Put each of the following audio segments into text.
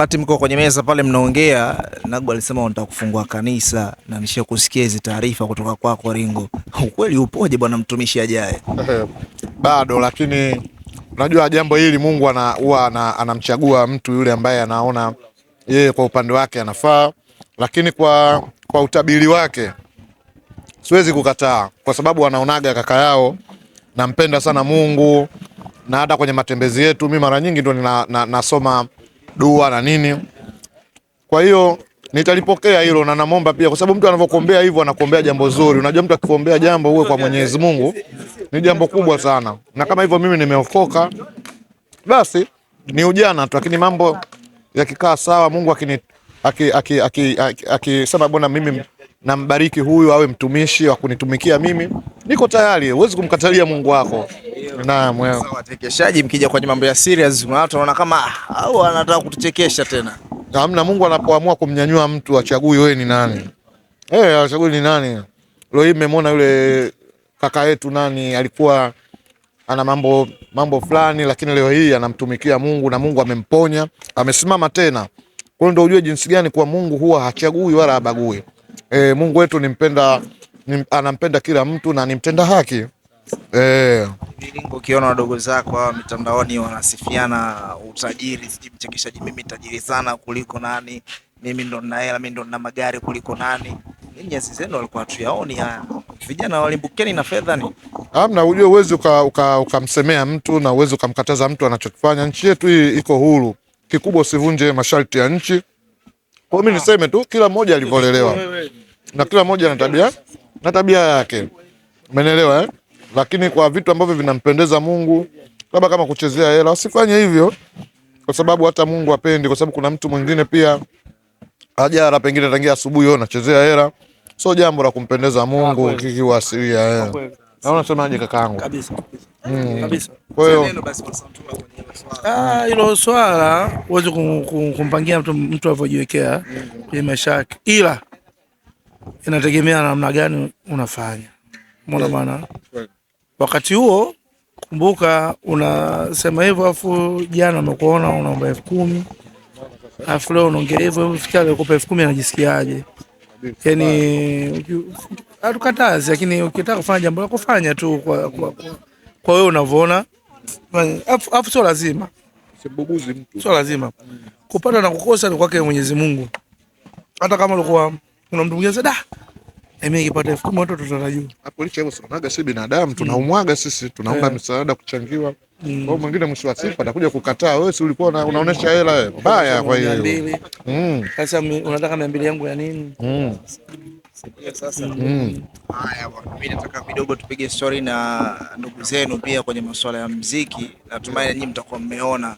wakati mko kwenye meza pale mnaongea, Nagu alisema unataka kufungua kanisa na nishia kusikia hizo taarifa kutoka kwako Ringo. Ukweli upoje bwana mtumishi ajaye? Bado, lakini unajua jambo hili Mungu huwa anamchagua mtu yule ambaye anaona yeye kwa upande wake anafaa, lakini kwa utabiri wake siwezi kukataa, kwa sababu anaonaga kaka yao nampenda sana Mungu, na hata kwenye matembezi yetu mimi mara nyingi ndo nasoma dua na nini. Kwa hiyo nitalipokea hilo na namomba pia, kwa sababu mtu anavyokuombea hivyo anakuombea jambo zuri. Unajua mtu akikuombea jambo uwe kwa Mwenyezi Mungu ni jambo kubwa sana, na kama hivyo mimi nimeokoka basi ni ujana tu, lakini mambo yakikaa sawa, Mungu akisema bwana mimi nambariki huyu awe mtumishi wa kunitumikia mimi, niko tayari. Huwezi kumkatalia Mungu wako. Naam, wewe watekeshaji mkija kwenye mambo ya serious watu wanaona kama au anataka kutuchekesha tena. Hamna, Mungu anapoamua kumnyanyua mtu achagui wewe ni nani. Achagui ni nani. Leo hii mmemwona yule kaka yetu nani alikuwa ana mambo fulani, lakini leo hii anamtumikia Mungu na Mungu amemponya, amesimama tena. Kwa hiyo ndio ujue jinsi gani kwa Mungu huwa hachagui wala habagui. Mungu wetu anampenda kila mtu na nimtenda haki. Ukiona wadogo zako hawa mitandaoni wanasifiana utajiri, mchekeshaji mimi tajiri sana kuliko nani, mimi ndo nina hela, mimi ndo nina magari kuliko nani. Ninyi asizeno walikuwa tuyaoni haya. Vijana walimbukeni na fedha ni. Hamna, ujue uwezi ukamsemea mtu na uwezi ukamkataza mtu anachokifanya. Nchi yetu hii iko huru. Kikubwa usivunje masharti ya nchi. Kwa mimi niseme tu kila mmoja alivyolelewa. Na kila mmoja na tabia yake. Umeelewa Lakini kwa vitu ambavyo vinampendeza Mungu, labda kama kuchezea hela, usifanye hivyo, kwa sababu hata Mungu hapendi. Kwa sababu kuna mtu mwingine pia ajara pengine tangia asubuhi yeye anachezea hela, sio jambo la kumpendeza Mungu kikiwasilia. Na unasemaje kakaangu? Kabisa. Kabisa. Kwa hiyo hilo swala huwezi kumpangia mtu avyojiwekea kwenye maisha yake, ila inategemea namna gani unafanya. Mbona maana wakati huo kumbuka unasema hivyo, afu jana umekuona unaomba 10,000, afu leo unaongea hivyo, ufikia kukupa 10,000 anajisikiaje? Yani hatukatazi, lakini ukitaka kufanya jambo la kufanya tu kwa wewe unavyoona, afu sio lazima sibuguzi mtu, sio lazima kupata na kukosa ni kwake Mwenyezi Mungu. Hata kama ulikuwa kuna mtu mwingine sada mimi nikipata 10,000 watu tutarajua. Hapo licha hivyo tunaga si binadamu, tunaumwaga sisi, tunaomba msaada kuchangiwa. Kwa mwingine mwisho wa siku atakuja kukataa, wewe si ulikuwa unaonesha hela wewe. Baya kwa hiyo. Sasa unataka 200 yangu ya nini? Sasa haya bwana, mimi nataka kidogo tupige story na ndugu zenu pia kwenye masuala ya muziki. Natumai nyinyi mtakuwa mmeona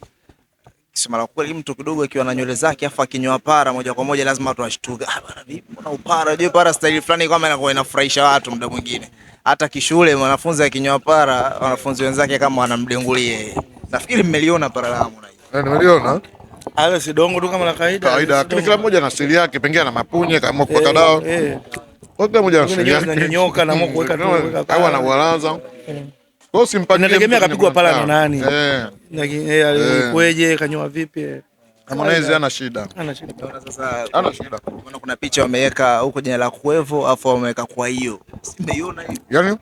kisema la kweli, mtu kidogo akiwa na nywele zake afa akinywa para moja kwa moja lazima watu washtuke. Bwana vipi, mbona upara? Je, para style fulani kama inakuwa inafurahisha watu muda mwingine. Hata kishule mwanafunzi akinywa para, wanafunzi wenzake kama wanamdengulie. Nafikiri mmeliona para langu na hiyo. Nimeliona. Hayo si dongo tu kama la kawaida. Kila mmoja na siri yake, pengine na mapunye kama kwa kadao. Kwa kila mmoja na siri yake. Nyonyoka na kuweka tu au anawalaza. Kwa hiyo simpatie. Inategemea kapigwa pala na nani. Lakini alikweje, kanyoa vipi? Harmonize ana shida. Sasa ana shida. Kuna picha wameweka huko jina la Kuevo, afu wameweka kwa hiyo. Simeiona hiyo. Yaani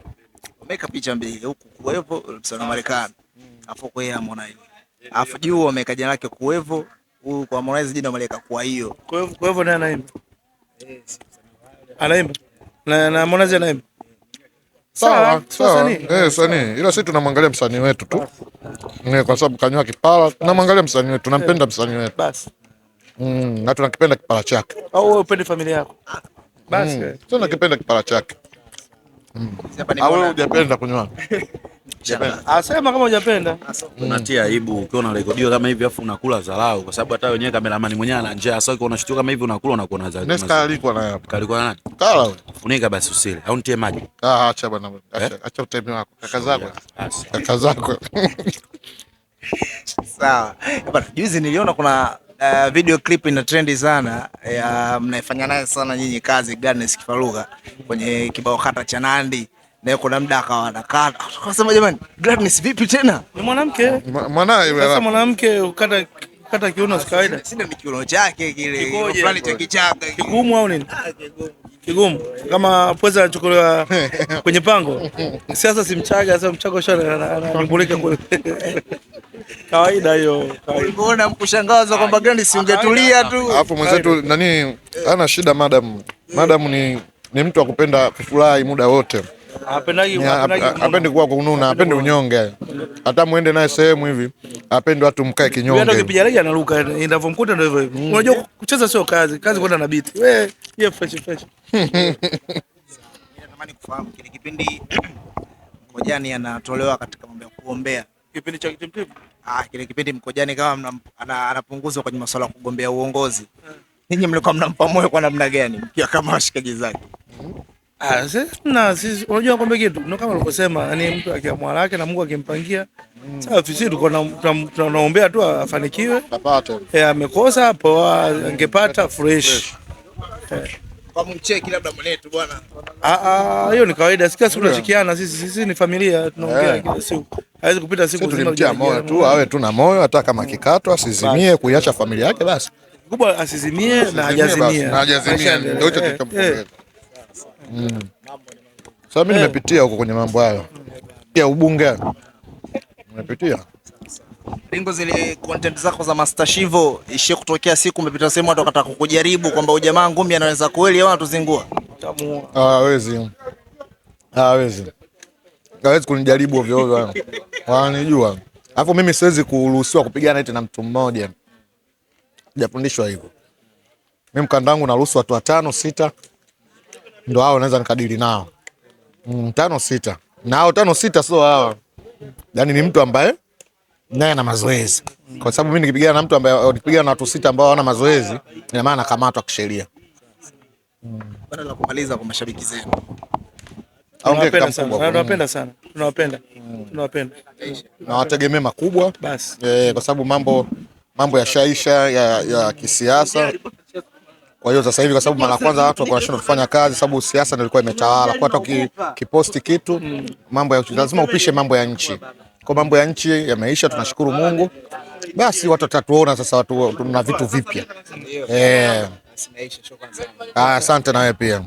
wameweka picha mbili huko Kuevo sana Marekani. Afu kwa yeye Harmonize. Afu juu wameweka jina lake Kuevo, huyu kwa Harmonize jina wameweka kwa hiyo. Kuevo naye anaimba. Anaimba. Na Harmonize anaimba. Sawa. Sanii. Ila sisi tunamwangalia msanii wetu tu. Kwa sababu kanywa kipara, tunamwangalia msanii wetu, tunampenda msanii wetu. Basi. Na tunakipenda kipara chake. Au wewe upende familia yako? Basi. Tunakipenda kipara chake. Au wewe hujapenda kunywa? Asema kama hujapenda. Unatia aibu ukiwa unarekodiwa kama hivi afu unakula dharau, kwa sababu hata wenyewe cameraman mwenyewe ana njaa. Sasa ukiwa unashtuka kama hivi unakula unakuwa na dharau. Nesta alikuwa na hapa. Kalikuwa na nani? Kala wewe. Funika basi usile. Au nitie maji. Acha bwana. Acha utemi wako. Kaka zako. Sawa. Bwana, juzi niliona kuna video clip ina trendi sana ya mnaifanya naye sana nyinyi kazi Gladness Kifaruga kwenye kibao kata cha Nandi. Na kuna muda akawa anakata. Akasema jamani, Gladness vipi tena? Ni mwanamke. Mwanae yule. Sasa mwanamke ukata kata kiuno si kawaida. Sina ni kiuno chake kile Kikoje? fulani cha kichaka. Kigumu au nini? Kigumu. Kama pweza anachukuliwa kwenye pango. Sasa si Mchaga, sasa Mchaga shona anambulika kule. Kawaida hiyo. Ulipoona mkushangaza kwamba Grand si ungetulia tu. Alafu mwenzetu nani ana shida madam. Madam ni mtu akupenda kufurahi muda wote. Hapendi kuwa kununa, hapendi unyonge. Hata muende naye sehemu hivi, hapendi watu mkae kinyonge. Ndio kipiga rege anaruka, indavomkuta ndio hivyo hivyo. Unajua kucheza sio kazi, kazi kwenda na beat. Wewe, hiyo fresh. Natamani kufahamu kile kipindi Mkojani anatolewa katika mambo ya kuombea. Kipindi cha kitimtimu. Kile kipindi Mkojani kama anapunguzwa kwenye masuala ya kugombea uongozi. Ninyi mlikuwa mnampa moyo kwa namna gani mkiwa kama washikaji zake? Sisi unajua kwamba kitu ndio kama ulivyosema, yani mtu akiamua lake na Mungu akimpangia. Sasa sisi tunaombea tu afanikiwe. Apate. Amekosa hapo angepata fresh. Kwa mcheki labda mwenetu bwana. Hiyo ni kawaida. Sikia siku tunashikiana sisi ni familia tunaongea kila siku. Haiwezi kupita siku nzima tulimtia moyo tu, awe tu na moyo hata kama kikatwa asizimie kuiacha familia yake basi. Kubwa asizimie na hajazimie. Ndio hicho tulichompongeza. Sasa mimi nimepitia huko kwenye mambo hayo. Ya ubunge. Nimepitia. Ringo zile content zako za Master Shivo ishie kutokea siku umepita sehemu watu wakataka kukujaribu kwamba ujamaa ngumi anaweza kweli au anatuzingua. Hawezi. Hawezi kunijaribu ovyo ovyo. Wananijua. Alafu mimi siwezi kuruhusiwa kupigana eti na mtu mmoja. Sijafundishwa hivyo. Mimi mkandangu naruhusu watu 5 6 ndio hao naweza nikadili nao. 5 6. Na hao 5 6 sio hawa. Yaani ni mtu ambaye naye ana mazoezi. Kwa sababu mimi nikipigana na mtu ambaye nikipigana na watu 6 ambao hawana mazoezi, ina maana nakamatwa kisheria. Bwana la kumaliza kwa mashabiki zenu. Tunawapenda sana. Tunawapenda. Na wategemea makubwa. Basi. Kwa sababu mambo ya shaisha ya kisiasa. Kwa hiyo sasa hivi kwa sababu mara kwanza watu walikuwa wanashindwa kufanya kazi sababu siasa ndio ilikuwa imetawala. Kwa hata ukiposti kitu mambo ya lazima upishe mambo ya nchi. Kwa mambo ya nchi yameisha, tunashukuru Mungu. Basi watu watatuona sasa, watu tuna vitu vipya. Asante na wewe pia.